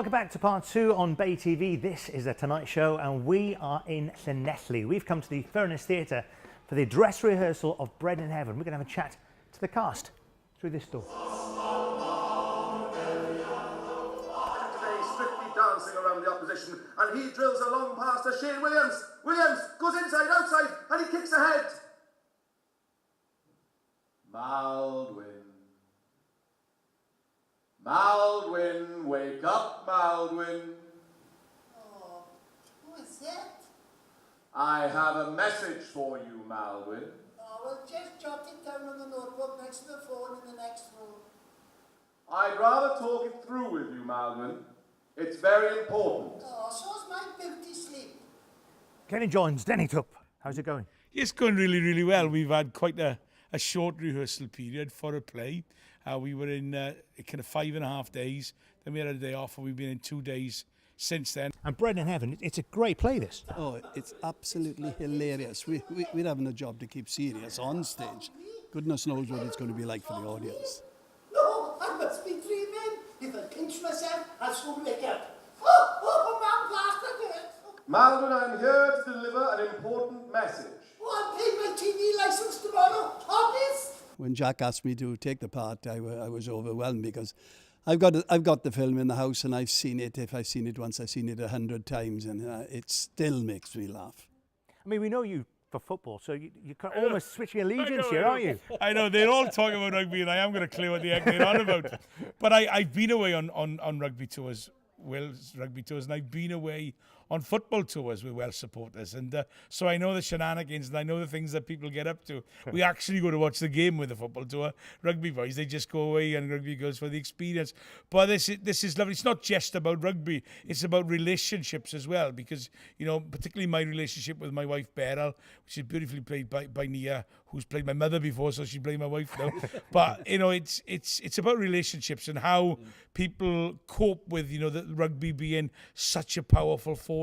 Welcome back to part 2 on Bay TV. This is The Tonight Show and we are in Llanelli. We've come to the Furnace Theatre for the dress rehearsal of Bred in Heaven. We're going to have a chat to the cast through this door. Today, strictly dancing around the opposition, and he drills a long pass to Shane Williams. Williams goes inside, outside, and he kicks ahead. Maldwyn. Maldwyn, wake up, Maldwyn. Oh, who is that? I have a message for you, Maldwyn. Oh, well, just jot it down on the notebook next to the phone in the next room. I'd rather talk it through with you, Maldwyn. It's very important. Oh, so's my beauty sleep. Kenny Johns, Denny Tup, how's it going? It's going really, really well. We've had quite a short rehearsal period for a play. We were in kind of 5.5 days. Then we had a day off, and we've been in 2 days since then. And Bred in Heaven, it's a great play, this. Oh, it's absolutely hilarious. We're having a job to keep serious on stage. Goodness knows what it's going to be like for the audience. No, I must be dreaming. If I pinch myself, I'll soon wake up. Oh, man, blasted it. Maldwyn, I'm here to deliver an important message. Oh, I'm paying my TV license tomorrow. Obvious. When Jack asked me to take the part, I was overwhelmed because I've got the film in the house and I've seen it. If I've seen it once, I've seen it 100 times, and it still makes me laugh. I mean, we know you for football, so you're almost switching allegiance here, aren't you? I know, they're all talking about rugby, and I am going to clear what the heck they're on about. But I've been away on rugby tours, Wales rugby tours, and I've been away on football tours with Welsh supporters, and so I know the shenanigans and I know the things that people get up to. We actually go to watch the game with the football tour. Rugby boys, they just go away, and rugby goes for the experience. But this is lovely. It's not just about rugby, it's about relationships as well, because, you know, particularly my relationship with my wife Beryl, which is beautifully played by Nia, who's played my mother before, so she's playing my wife now. But, you know, it's about relationships and how people cope with, you know, the rugby being such a powerful force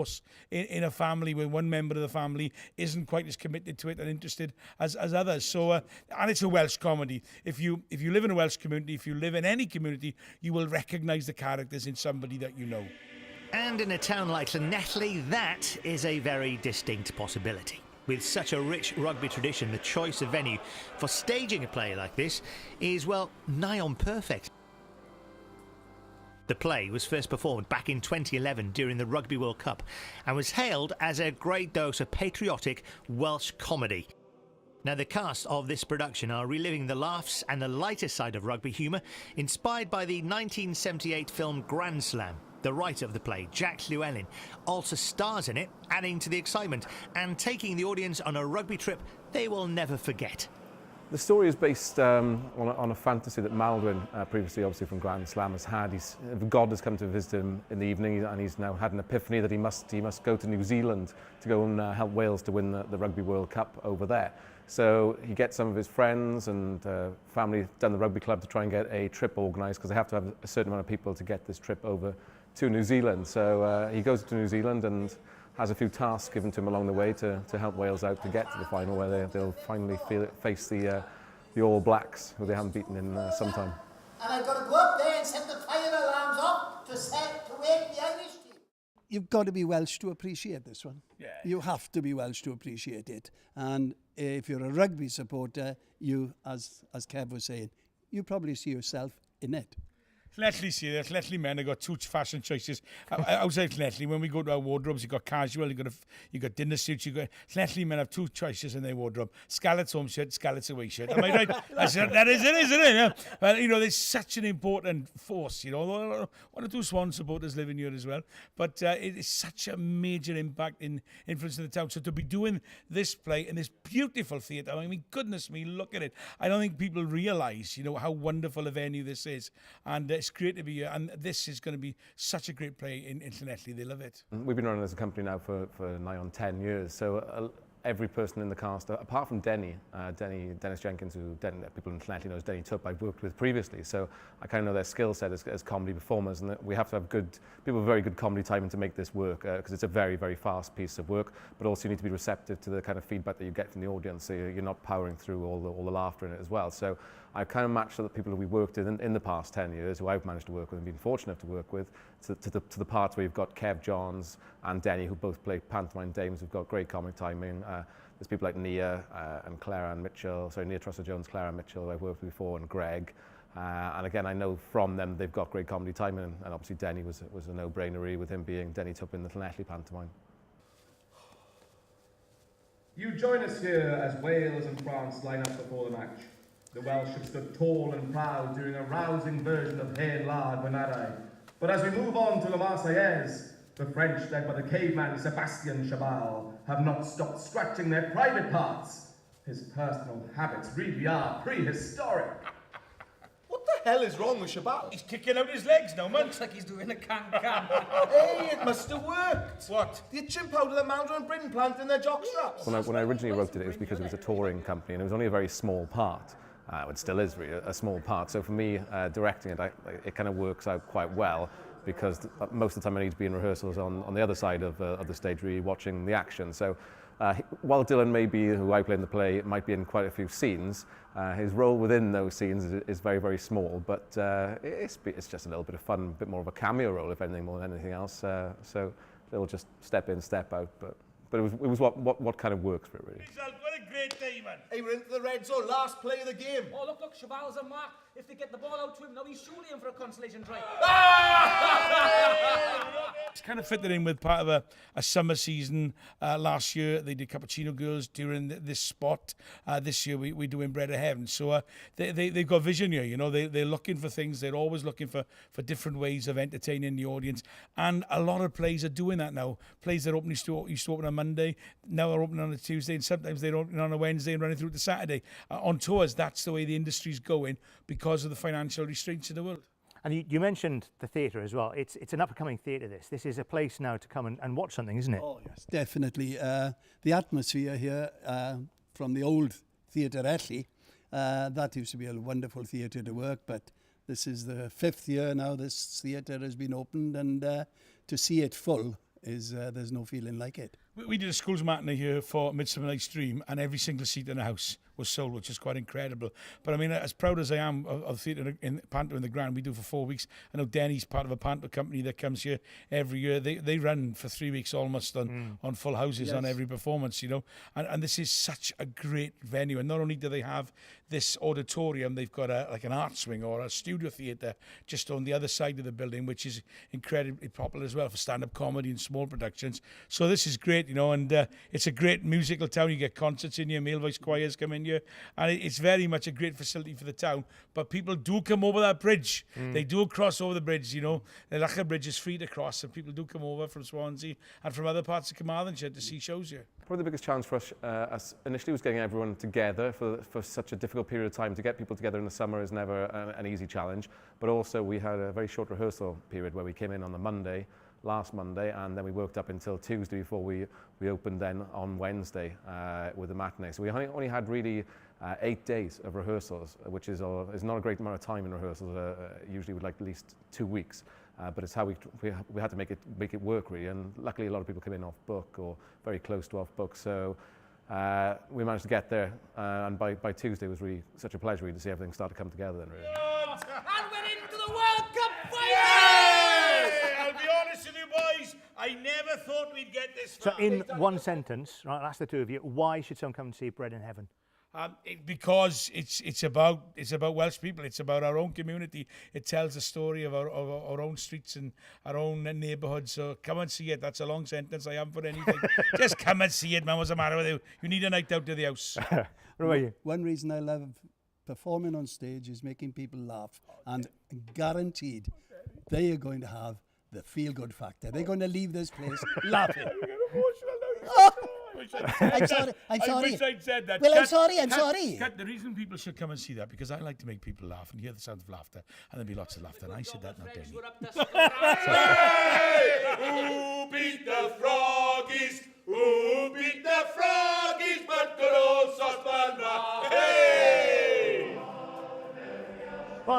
in a family where one member of the family isn't quite as committed to it and interested as others. So, and it's a Welsh comedy. If you live in a Welsh community, if you live in any community, you will recognise the characters in somebody that you know. And in a town like Llanelli, that is a very distinct possibility. With such a rich rugby tradition, the choice of venue for staging a play like this is, well, nigh on perfect. The play was first performed back in 2011 during the Rugby World Cup and was hailed as a great dose of patriotic Welsh comedy. Now, the cast of this production are reliving the laughs and the lighter side of rugby humour, inspired by the 1978 film Grand Slam. The writer of the play, Jack Llewellyn, also stars in it, adding to the excitement and taking the audience on a rugby trip they will never forget. The story is based on a fantasy that Maldwyn, previously obviously from Grand Slam, has had. God has come to visit him in the evening, and he's now had an epiphany that he must go to New Zealand to go and help Wales to win the Rugby World Cup over there. So he gets some of his friends and family down the rugby club to try and get a trip organised, because they have to have a certain amount of people to get this trip over to New Zealand. So he goes to New Zealand and has a few tasks given to him along the way to help Wales out to get to the final, where they'll finally face the All Blacks, who they haven't beaten in some time. And I've got to go up there and set the fire alarms off to wake the Irish team. You've got to be Welsh to appreciate this one. Yeah. You have to be Welsh to appreciate it. And if you're a rugby supporter, you, as Kev was saying, you probably see yourself in it. Llanelli see that. Llanelli men have got two fashion choices. Outside Llanelli, when we go to our wardrobes, you've got casual, you've got dinner suits, Llanelli men have two choices in their wardrobe: Scarlett's home shirt, Scarlett's away shirt. Am I right? I said, that is it, isn't it? Yeah. Well, you know, there's such an important force, you know. One or two Swan supporters live in here as well, but it is such a major impact in influencing the town. So to be doing this play in this beautiful theatre, I mean, goodness me, look at it. I don't think people realise, you know, how wonderful a venue this is, and it's great to be here, and this is going to be such a great play in Llanelli. They love it. We've been running as a company now for nigh on 10 years, so every person in the cast, apart from Dennis Jenkins, who people in Llanelli know as Denny Tup, I've worked with previously. So I kind of know their skill set as comedy performers, and that we have to have people with very good comedy timing to make this work, because it's a very, very fast piece of work, but also you need to be receptive to the kind of feedback that you get from the audience, so you're not powering through all the laughter in it as well. So I've kind of matched the people who we worked with in the past 10 years, who I've managed to work with and been fortunate enough to work with, to the parts where you've got Kev Johns and Denny, who both play pantomime dames, who've got great comic timing. There's people like Nia and Clara and Mitchell, Nia Trussell-Jones, Clara Mitchell, who I've worked with before, and Greg. And again, I know from them they've got great comedy timing, and obviously Denny was a no-brainer with him being Denny Tup in the Llanelli pantomime. You join us here as Wales and France line up before the match. The Welsh have stood tall and proud during a rousing version of Hen Lad Venare. But as we move on to La Marseillaise, the French, led by the caveman Sébastien Chabal, have not stopped scratching their private parts. His personal habits really are prehistoric. What the hell is wrong with Chabal? He's kicking out his legs now, man. Looks like he's doing a can-can. Hey, it must have worked. What? The chimp powder that Maldon and Britain plant in their jockstraps. When I originally wrote it, it was because it was a touring company, and it was only a very small part. It still is really a small part. So for me, directing it, it kind of works out quite well, because most of the time I need to be in rehearsals on the other side of the stage, really watching the action. So while Dylan may be, who I play in the play, might be in quite a few scenes, his role within those scenes is very, very small, but it's just a little bit of fun, a bit more of a cameo role, if anything, more than anything else. So it'll just step in, step out, but it was what kind of works for it, really. What a great day, man. Hey, we're into the red zone, last play of the game. Oh, look, Chabal's a mark. If they get the ball out to him, now he's shooting him for a consolation try. It's kind of fitted in with part of a summer season. Last year, they did Cappuccino Girls during this spot. This year, we're doing Bread of Heaven. So they've got vision here, you know. They're looking for things. They're always looking for different ways of entertaining the audience. And a lot of plays are doing that now. Plays that used to open on Monday, now are opening on a Tuesday, and sometimes they're opening on a Wednesday and running through to Saturday. On tours, that's the way the industry's going because of the financial restraints in the world. And you mentioned the theatre as well. It's an up-and-coming theatre, this. This is a place now to come and watch something, isn't it? Oh, yes, definitely. The atmosphere here from the old Theatre Ellie, that used to be a wonderful theatre to work, but this is the 5th year now this theatre has been opened, and to see it full is there's no feeling like it. We did a schools matinee here for Midsummer Night's Dream, and every single seat in the house was sold, which is quite incredible. But I mean, as proud as I am of theatre in Panto in the Grand, we do for 4 weeks. I know Denny's part of a Panto company that comes here every year. They run for 3 weeks almost on full houses, yes, on every performance, you know. And this is such a great venue. And not only do they have this auditorium, they've got like an art swing or a studio theatre just on the other side of the building, which is incredibly popular as well for stand-up comedy and small productions. So this is great, you know, and it's a great musical town. You get concerts in here, male voice choirs come in here, and it's very much a great facility for the town. But people do come over that bridge. They do cross over the bridge, you know. The Lacha Bridge is free to cross, and people do come over from Swansea and from other parts of Carmarthenshire to see shows here. Probably the biggest challenge for us initially was getting everyone together for such a difficult period of time. To get people together in the summer is never an easy challenge, but also we had a very short rehearsal period where we came in on the last Monday, and then we worked up until Tuesday before we opened then on Wednesday with the matinee. So we only had really 8 days of rehearsals, which is not a great amount of time in rehearsals. Usually we'd like at least 2 weeks. But it's how we had to make it work, really, and luckily a lot of people come in off book or very close to off book, so we managed to get there, and by Tuesday it was really such a pleasure really to see everything start to come together then, really. And we're into the World Cup final! I'll be honest with you boys, I never thought we'd get this far. So in one sentence, right, that's the two of you, why should someone come and see Bread in Heaven? Because it's about Welsh people. It's about our own community. It tells the story of our own streets and our own neighbourhoods. So come and see it. That's a long sentence. I haven't put anything. Just come and see it, man. What's the matter with you? You need a night out to the house. What about you? One reason I love performing on stage is making people laugh, and guaranteed they are going to have the feel-good factor. They're going to leave this place laughing. I'm sorry. I wish I'd said that. Well, I'm sorry. The reason people should come and see that, because I like to make people laugh and hear the sound of laughter, and there'll be lots of laughter. And I said that, not Denny. Who beat the froggies? Who beat the froggies?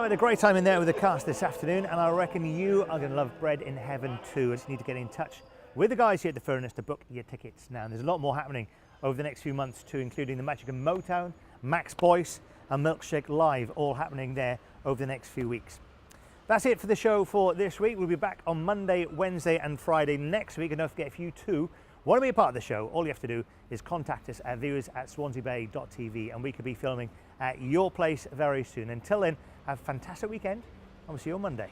Well, I had a great time in there with the cast this afternoon, and I reckon you are going to love Bred in Heaven too. I just need to get in touch with the guys here at the Furnace to book your tickets now. And there's a lot more happening over the next few months too, including the Magic and Motown, Max Boyce and Milkshake Live, all happening there over the next few weeks. That's it for the show for this week. We'll be back on Monday, Wednesday and Friday next week. And don't forget, if you too want to be a part of the show, all you have to do is contact us at viewers@swanseabay.tv and we could be filming at your place very soon. Until then, have a fantastic weekend and we'll see you on Monday.